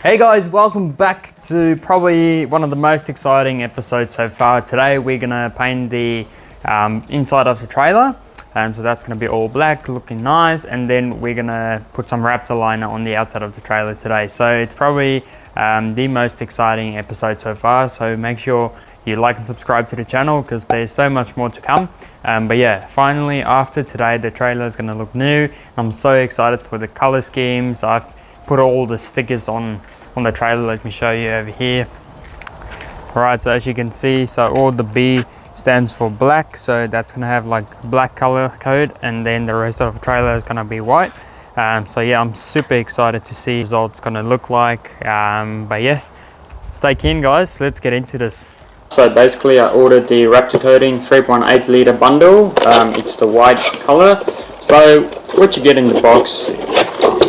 Hey guys, welcome back to probably one of the most exciting episodes so far. Today we're gonna paint the inside of the trailer. So that's gonna be all black, looking nice, and then we're gonna put some Raptor liner on the outside of the trailer today. So it's probably the most exciting episode so far. So make sure you like and subscribe to the channel because there's so much more to come. But yeah, finally after today, the trailer is gonna look new. I'm so excited for the color schemes. I've put all the stickers on the trailer. Let me show you over here. Right, so as you can see, so all the B stands for black, so that's gonna have like black color code, and then the rest of the trailer is gonna be white. So yeah, I'm super excited to see what the results gonna look like. But yeah, stay tuned guys, let's get into this. So basically I ordered the Raptor coating 3.8 litre bundle. It's the white color. So what you get in the box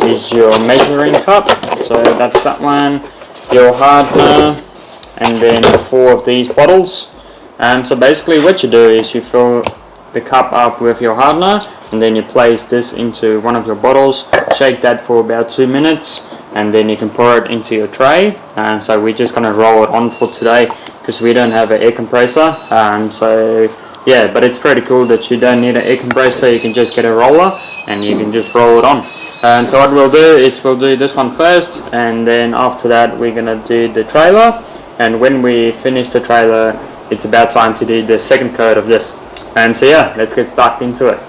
is your measuring cup, so that's that one, your hardener, and then 4 of these bottles. So basically what you do is you fill the cup up with your hardener, and then you place this into one of your bottles, shake that for about 2 minutes, and then you can pour it into your tray. So we're just going to roll it on for today because we don't have an air compressor. So yeah, but it's pretty cool that you don't need an air compressor. You can just get a roller and you can just roll it on. And so what we'll do is we'll do this one first, and then after that we're gonna do the trailer. And when we finish the trailer, it's about time to do the second coat of this. So yeah, let's get stuck into it.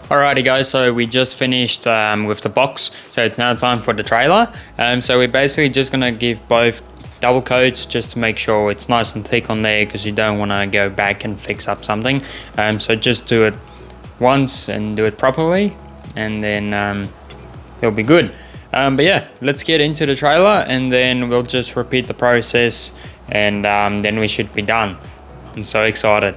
Alrighty guys, so we just finished with the box, so it's now time for the trailer. So we're basically just gonna give both double coats just to make sure it's nice and thick on there, because you don't want to go back and fix up something. So just do it once and do it properly, and then it'll be good. But yeah, let's get into the trailer and then we'll just repeat the process, and then we should be done. I'm so excited.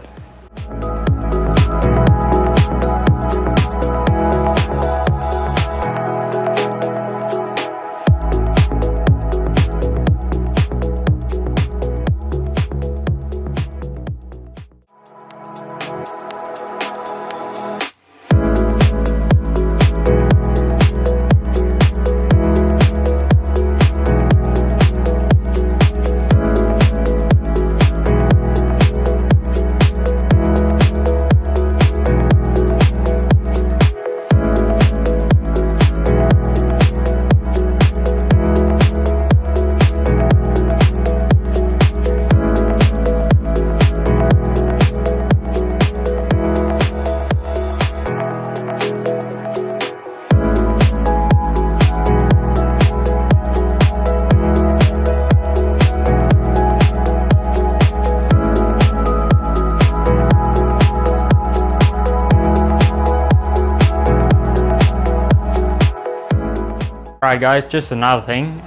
Alright guys, just another thing,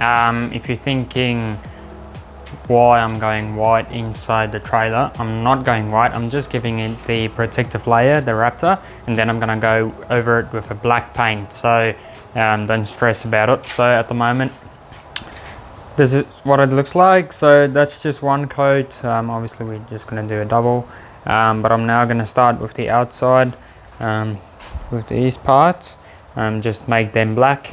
if you're thinking why I'm going white inside the trailer, I'm not going white, I'm just giving it the protective layer, the Raptor, and then I'm going to go over it with a black paint, so don't stress about it. So at the moment, this is what it looks like. So that's just one coat, obviously we're just going to do a double, but I'm now going to start with the outside, with these parts, just make them black.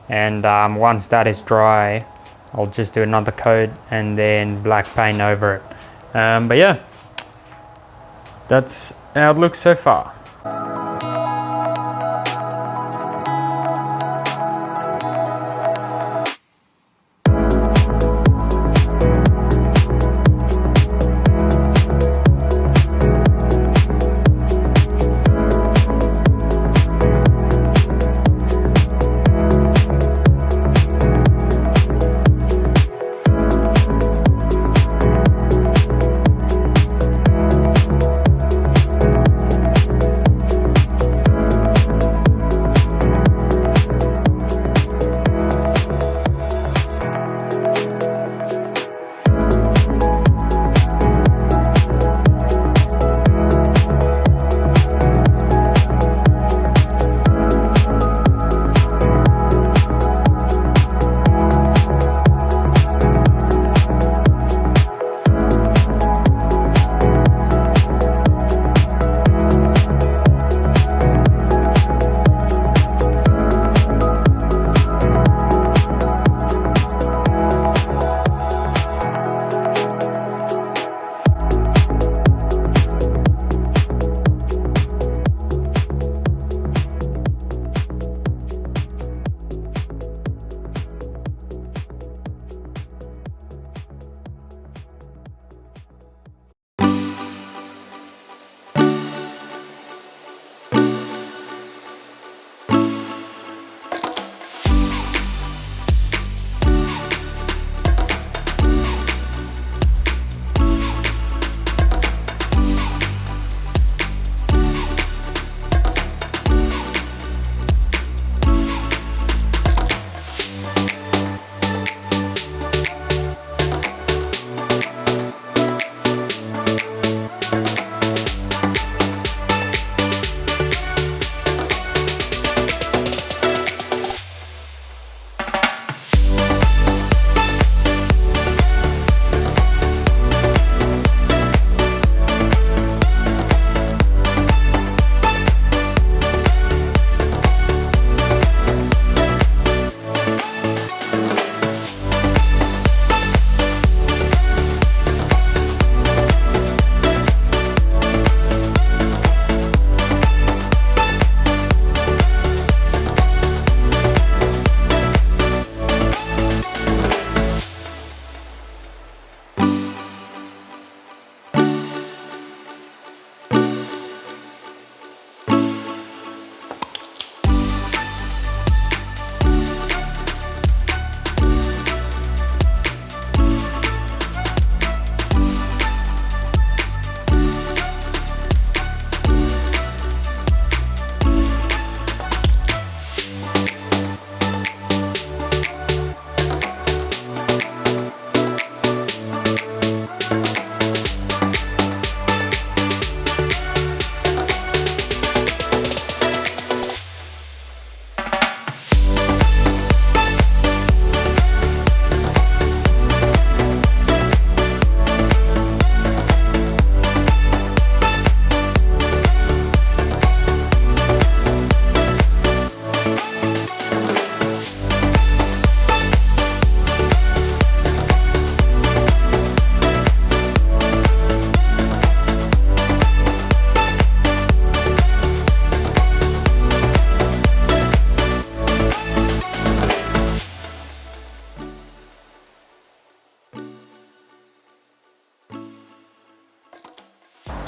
And once that is dry, I'll just do another coat and then black paint over it. But yeah, that's how it looks so far.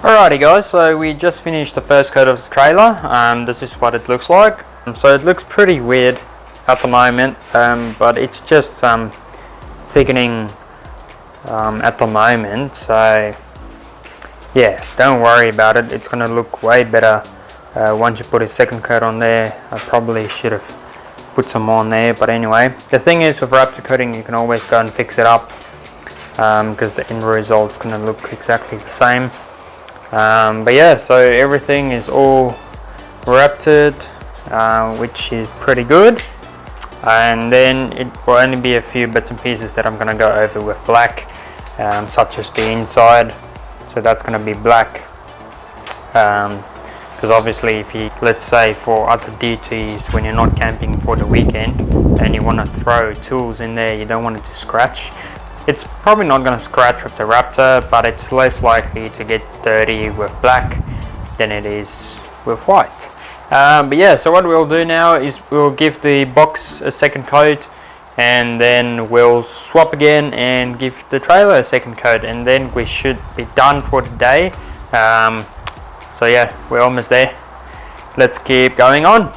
Alrighty guys, so we just finished the first coat of the trailer. This is what it looks like. So it looks pretty weird at the moment, but it's just thickening at the moment. So yeah, don't worry about it. It's gonna look way better once you put a second coat on there. I probably should have put some more on there. But anyway, the thing is with Raptor coating, you can always go and fix it up because the end result's going to look exactly the same. But yeah, so everything is all Raptored, which is pretty good. And then it will only be a few bits and pieces that I'm going to go over with black, such as the inside. So that's going to be black, because obviously if you, let's say for other duties, when you're not camping for the weekend and you want to throw tools in there, you don't want it to scratch. It's probably not going to scratch with the Raptor, but it's less likely to get dirty with black than it is with white. But yeah, so what we'll do now is we'll give the box a second coat, and then we'll swap again and give the trailer a second coat, and then we should be done for the day. So yeah, we're almost there. Let's keep going on.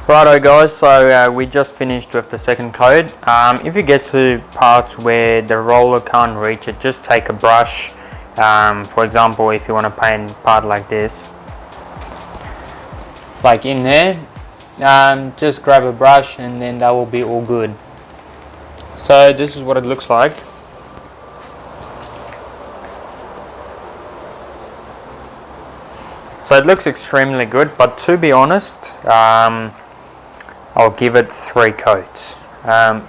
Righto guys, so we just finished with the second coat. If you get to parts where the roller can't reach it, just take a brush. For example, if you want to paint part like this, like in there, just grab a brush and then that will be all good. So this is what it looks like. So it looks extremely good, but to be honest, I'll give it 3 coats.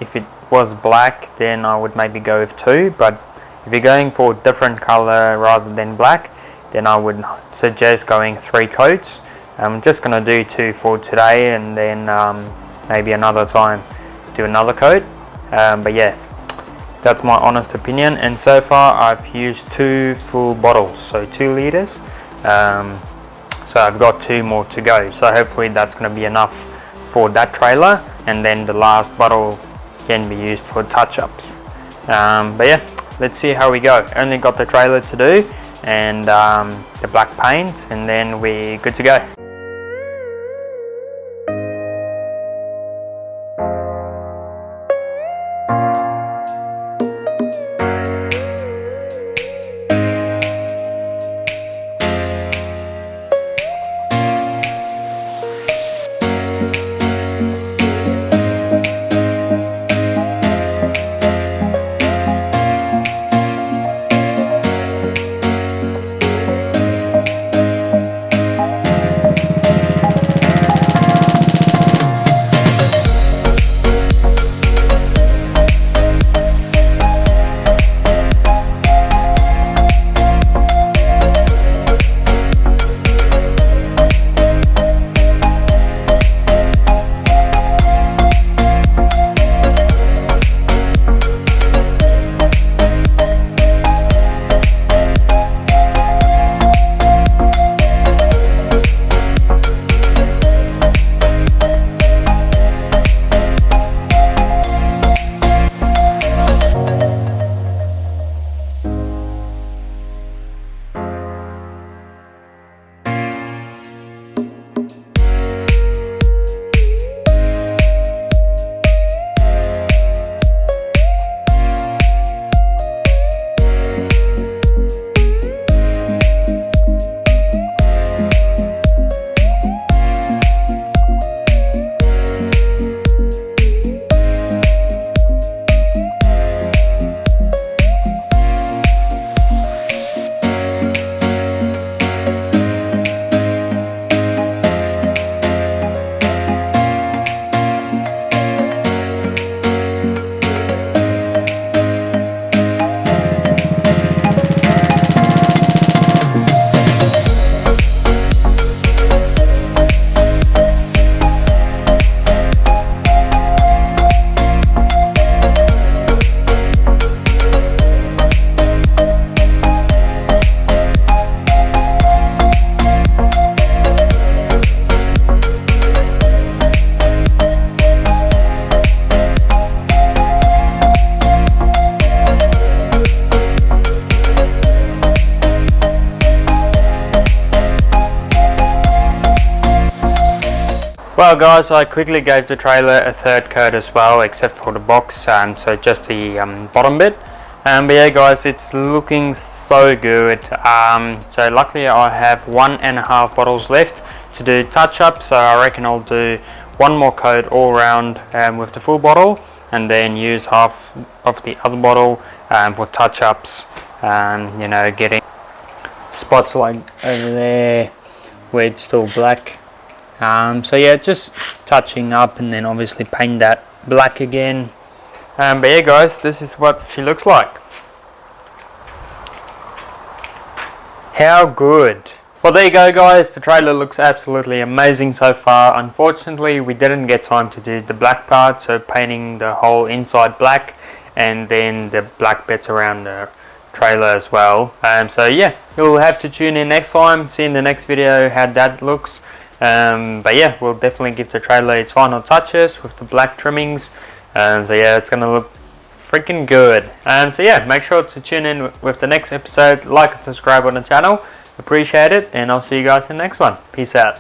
If it was black, then I would maybe go with 2, but if you're going for a different color rather than black, then I would suggest going 3 coats. I'm just going to do 2 for today, and then maybe another time do another coat. But yeah, that's my honest opinion, and so far I've used 2 full bottles, so 2 liters. So I've got 2 more to go, so hopefully that's going to be enough for that trailer, and then the last bottle can be used for touch-ups. But yeah, let's see how we go. Only got the trailer to do and the black paint, and then we're good to go. Well guys, I quickly gave the trailer a third coat as well, except for the box, so just the bottom bit. But yeah guys, it's looking so good. So luckily I have 1.5 bottles left to do touch-up, so I reckon I'll do one more coat all around with the full bottle, and then use half of the other bottle for touch-ups, you know, getting spots like over there where it's still black. So yeah, just touching up and then obviously paint that black again. But yeah guys, this is what she looks like. How good. Well, there you go guys, the trailer looks absolutely amazing so far. Unfortunately we didn't get time to do the black part, so painting the whole inside black and then the black bits around the trailer as well. So yeah, you'll have to tune in next time, see in the next video how that looks. But yeah, we'll definitely give the trailer its final touches with the black trimmings. So yeah, it's gonna look freaking good. So yeah, make sure to tune in with the next episode, like and subscribe on the channel. Appreciate it, and I'll see you guys in the next one. Peace out.